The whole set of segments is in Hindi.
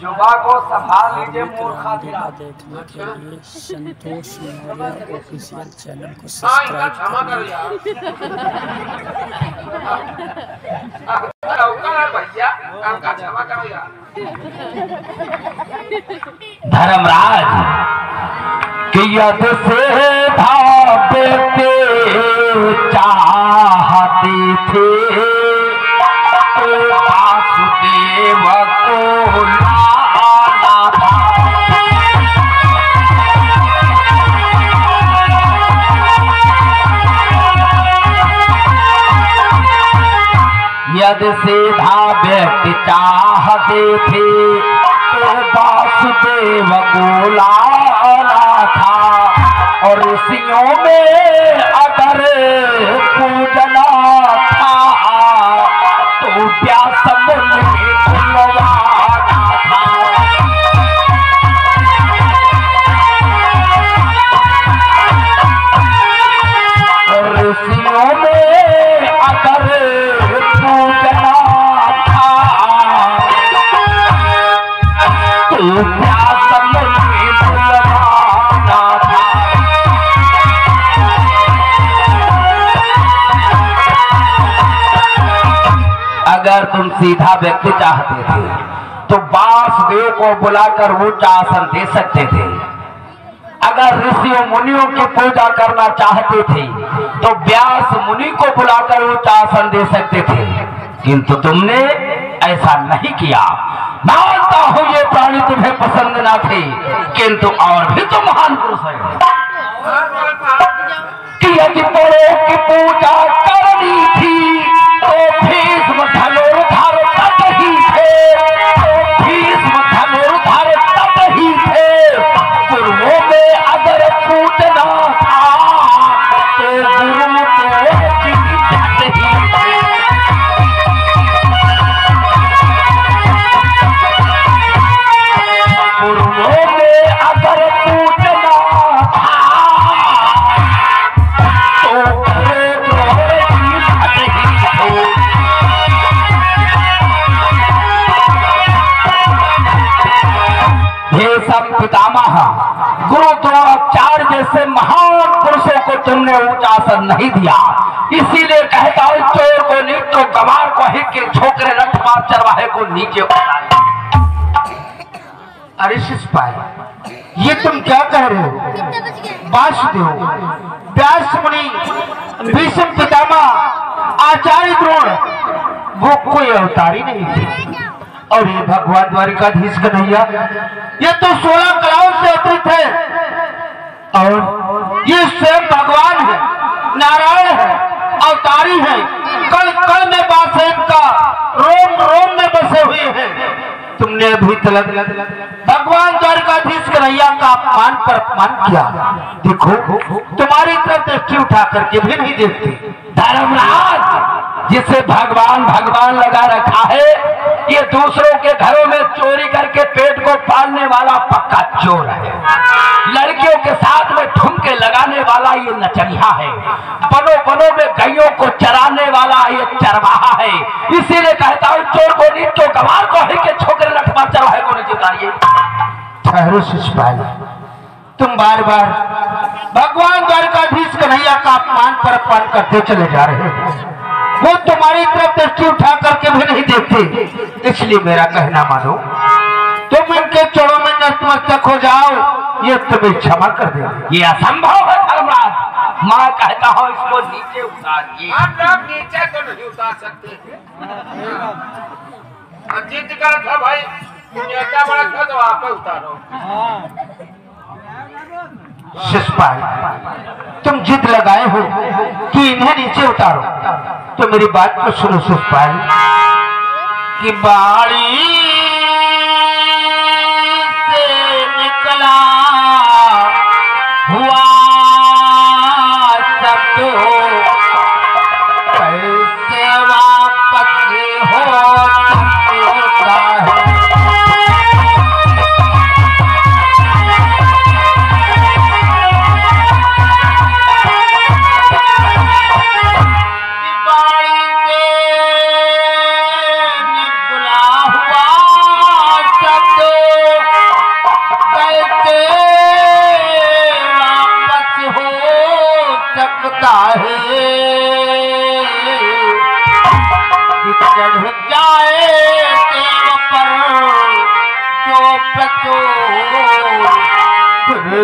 युवा को संभाल लीजिए मूर्खा दिया। देखने के लिए संतोष मौर्य ऑफिशियल चैनल को सब्सक्राइब धर्मराज की यद से भावे चाहते थे तो वासुदेव को लाना था। यदि सीधा व्यक्ति चाहते थे तो वासुदेव को लाना था। और ऋषियों में अगर पूजना था तो व्यास मुनि बुलवाना था। और ऋषियों में अगर पूजना था तो व्यास मुनि बुलवाना था। अगर तुम सीधा व्यक्ति चाहते थे तो वासुदेव को बुलाकर ऊंच आसन दे सकते थे। अगर ऋषियों मुनियों की पूजा करना चाहते थे तो व्यास मुनि को बुलाकर ऊंच आसन दे सकते थे, किंतु तुमने ऐसा नहीं किया। मानता हूं ये प्राणी तुम्हें पसंद ना थे, किंतु और भी तो महान पुरुष है कि यदि बड़ों की पूजा करनी थी तो भीष्म धनुर्धर तब ही थे। भीष्म धनुर्धर तब ही थे। गुरुओं में अगर पूजना था तो गुरु को जीवित ही थे। गुरुओं में अगर पूजना था तो सब पितामह गुरु द्रोणाचार्य जैसे महान पुरुषों को तुमने ऊंचा आसन नहीं दिया। इसीलिए कहता हूं चोर को नीच तो गवार को हिट के छोकरे रथमार चरवाहे को नीचे उतारे। अरे शिषपाल, ये तुम क्या कह रहे हो? वासुदेव, व्यास मुनि, भीष्म पितामह, आचार्य द्रोण वो कोई अवतारी नहीं थे। और ये भगवान द्वारिकाधीश कन्हैया ये तो 16 कलाओं से अतिरिक्त है। और ये स्वयं भगवान है, नारायण है, अवतारी है। कल कल में बात है इनका, रोम रोम में बसे हुए हैं। तुमने अभी तक भगवान द्वारिकाधीश कन्हैया का अपमान पर अपमान किया। देखो तुम्हारी तरफ दृष्टि उठा करके भी नहीं देखते। धर्मराज, जिसे भगवान भगवान लगा रखा है ये दूसरों के घरों में चोरी करके पेट को पालने वाला पक्का चोर है। लड़कियों के साथ में ठुमके लगाने वाला ये नचनिया है। बनों बनों में गायों को चराने वाला ये चरवाहा है। इसीलिए कहता हूँ चोर को नीच तो गवार को ही के छोकरे लठमार चरवाहे को नीचे उतारिए। ठहरो शिषपाल, तुम बार बार भगवान द्वारिकाधीश कन्हैया का अपमान पर अपमान करते चले जा रहे हो। वो तुम्हारी तरफ दृष्टि उठा करके भी नहीं देखते। इसलिए मेरा कहना मानो, तुम इनके चरणों में नतमस्तक हो जाओ, ये तुम्हें क्षमा कर दे। ये असंभव है धर्मराज, मैं कहता हूँ इसको नीचे उतारिए। हम लोग नीचे तो नहीं उतार सकते। जिद कर था भाई, नेता बड़ा था तो आप उतारो। शिषपाल, तुम जिद लगाए हो कि इन्हें नीचे उतारो, तो मेरी बात को सुनो शिषपाल। कि बाड़ी से निकला हुआ सब कैसे वापस हो सकता है।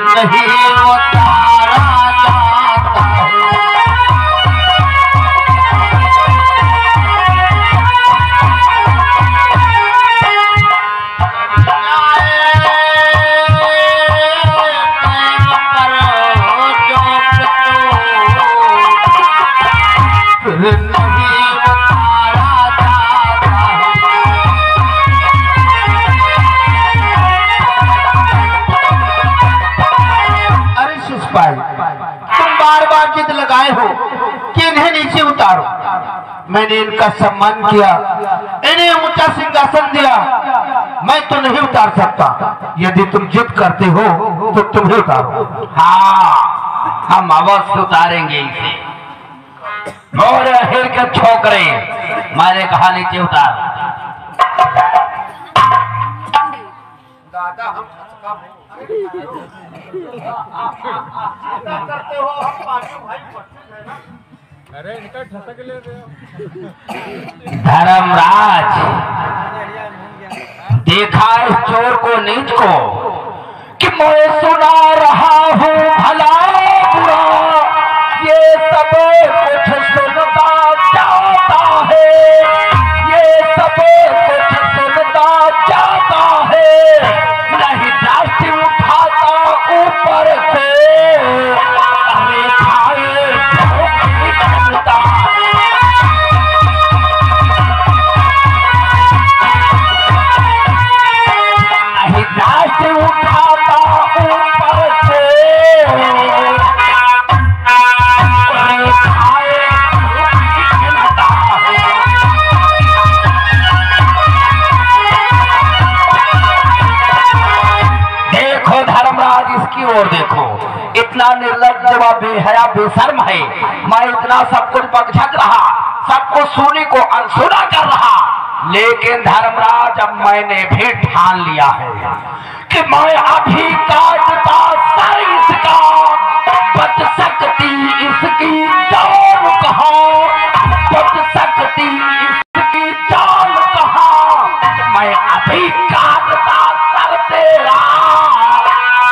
नहीं उतारा जाता है। तुम बार बार जिद लगाए हो कि इन्हें नीचे उतारो। मैंने इनका सम्मान किया, इन्हें ऊंचा सिंहासन दिया, मैं तो नहीं उतार सकता। यदि तुम जिद करते हो तो तुम ही उतारो। हाँ, हम अवश्य उतारेंगे इसे। और हिर के छोकरे मैंने कहा नीचे उतार। दादा हम करते हो, हम भाई अरे इनका ठसक ले रहे हो। धर्मराज, देखा इस चोर को नीच को कि मैं सुना रहा हूँ भला बुरा, ये सब कुछ सुनता जाता है, ये सब कुछ सुनता जाता है, नहीं दृष्टि उठाता ऊपर से, अरे खाए बनता नहीं दृष्टि उठाता ऊपर से, अरे खाए बनता है। देखो धर्मराज, इसकी ओर देखो, इतना निर्लज्ज व बेहया बेशर्म है। मैं इतना सब कुछ बकझक रहा, सबको सुनी को अनसुना कर रहा, लेकिन धर्मराज अब मैंने भी ठान लिया है कि मैं अभी काटता सर इसका, बच सकती इसकी जान कहाँ, बच सकती इसकी जान कहाँ, मैं अभी काटता सर तेरा,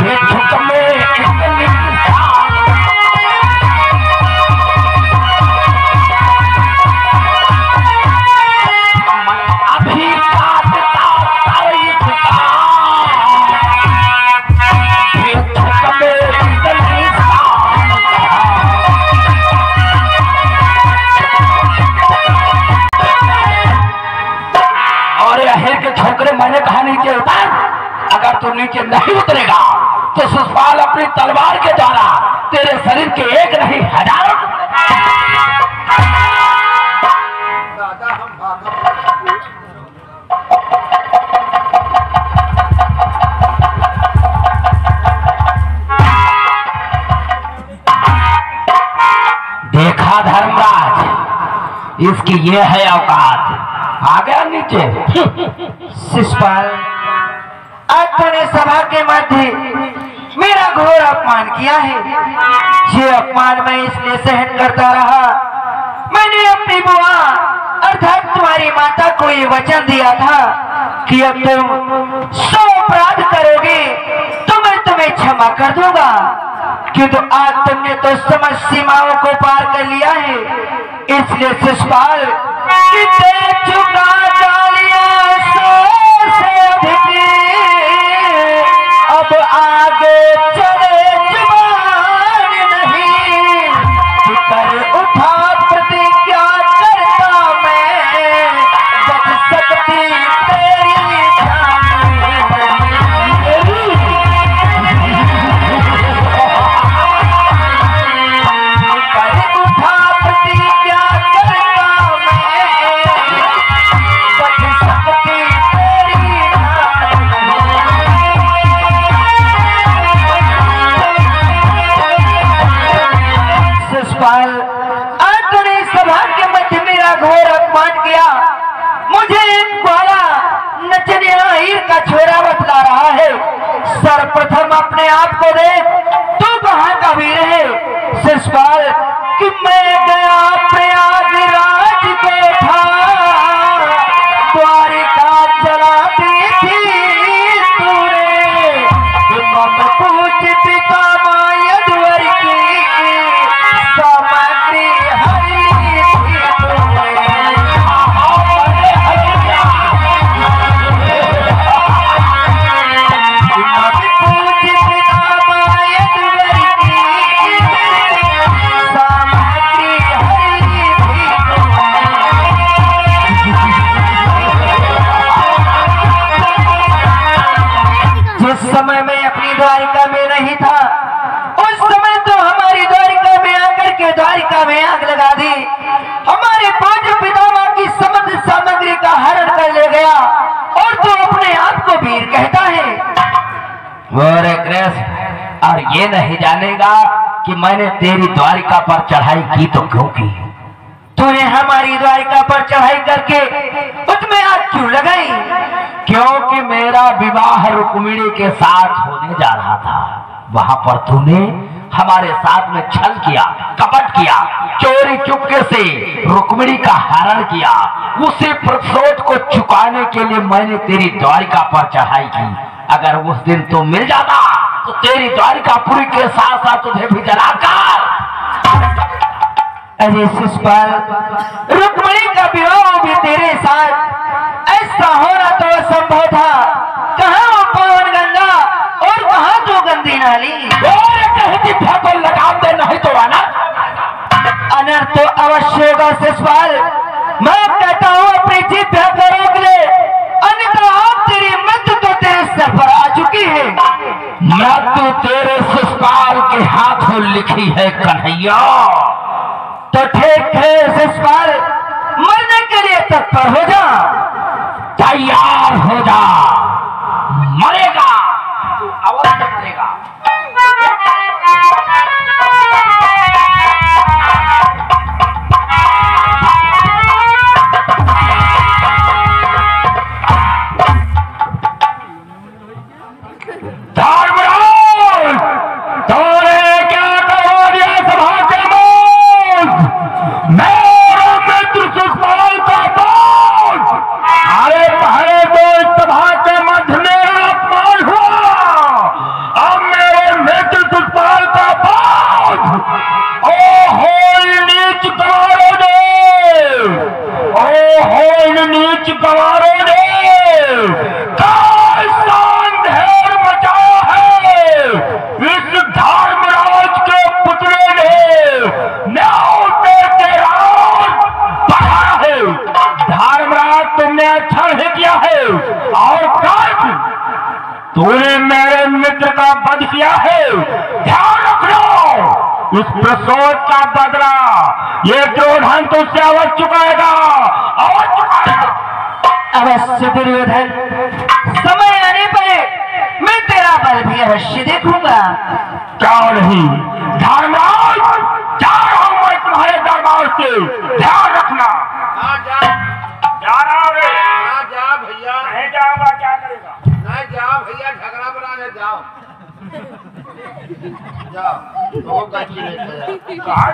भिक्षुक में इतनी शान। मैं अभी काटता सर इसका, भिक्षुक में इतनी शान। और अहिर के छोकरे मैंने कहा नीचे उतर। अगर तू नीचे नहीं उतरेगा तो शिशुपाल अपनी तलवार के द्वारा तेरे शरीर के एक नहीं हजारों दादा हम देखा धर्मराज, इसकी ये है औकात। आ गया नीचे। शिशुपाल, आज तूने सभा के मध्य मेरा घोर अपमान किया है। ये अपमान मैं इसलिए सहन करता रहा, मैंने अपनी बुआ अर्थात तुम्हारी माता को ये वचन दिया था कि अब तुम 100 अपराध करोगे तो मैं तुम्हें क्षमा कर दूंगा, किंतु आज तुमने तो समझ सीमाओं को पार कर लिया है। इसलिए शिशुपाल, कि दे चुका डालिया 100 से अधिक, अब आगे चले जुबान नहीं, कर उठा प्रतिज्ञा करता मैं, बच सकती तेरी जान नहीं। कर उठा प्रतिज्ञा करता मैं, बच सकती तेरी जान नहीं। शिशुपाल, आज तूने सभा के मध्य मेरा घोर अपमान किया। मुझे एक ग्वाला नचनिया हीर का छोरा बतला रहा है। सर्वप्रथम अपने आप को देख, तू कहाँ का वीर है। शिशुपाल, कि मैं गया प्रयागराज को था, द्वारिका चला दी थी तूने, कि मम पूछ समय मैं अपनी द्वारिका में नहीं था, उस समय तो हमारी द्वारिका में आकर के द्वारिका में आग लगा दी, हमारे पूज्य पितामह की समस्त सामग्री का हरण कर ले गया, और तू अपने आप को वीर कहता है। अरे कृष्ण, और ये नहीं जानेगा कि मैंने तेरी द्वारिका पर चढ़ाई की तो क्यों की? तूने हमारी द्वारिका पर चढ़ाई करके उसमें आग क्यों लगाई? क्योंकि मेरा विवाह रुक्मिणी के साथ होने जा रहा था। वहां पर तूने हमारे साथ में छल किया, कपट किया, चोरी चुपके से रुक्मिणी का हरण किया। उसी प्रतिशोध को चुकाने के लिए मैंने तेरी द्वारिका पर चढ़ाई की। अगर उस दिन तू मिल जाता तो तेरी द्वारिकापुरी के साथ साथ तुझे भी जलाकर। अरे शिशुपाल, रुक्मिणी का विवाह भी तेरे साथ, ऐसा होना तो असंभव था। कहाँ वो पवन गंगा और कहाँ तो गंदी नाली? कहीं लगाम दे, नहीं तो आना अनर्थ तो अवश्य होगा शिशुपाल। मैं कहता हूँ अपनी जिभ्या को रोक ले, अन्यथा आप तेरी मृत्यु तो तेरे सर पर आ चुकी है। मृत्यु तेरे शिशुपाल के हाथों लिखी है कन्हैया। तो ठीक है शिशुपाल, मरने के लिए तत्पर हो जा, तैयार हो जा। मरेगा तू, अवश्य मरेगा। तूने मेरे मित्र का वध किया है, ध्यान रखना। इस प्रसोद का बदला ये दुर्योधन तुझसे अवश्य चुकाएगा, अवश्य चुकाएगा। अवश्य दुर्योधन, समय आने पर मैं तेरा बल भी अवश्य देखूंगा। क्या नहीं धर्मराज, जा रहा हूं मैं तुम्हारे दरबार से, ध्यान रखना। जा रहा रे, जा भैया। नहीं जाऊंगा, क्या करेगा? नहीं जाओ भैया, झगड़ा बनाने जाओ। जाओ, तो गाड़ी लेके जाओ।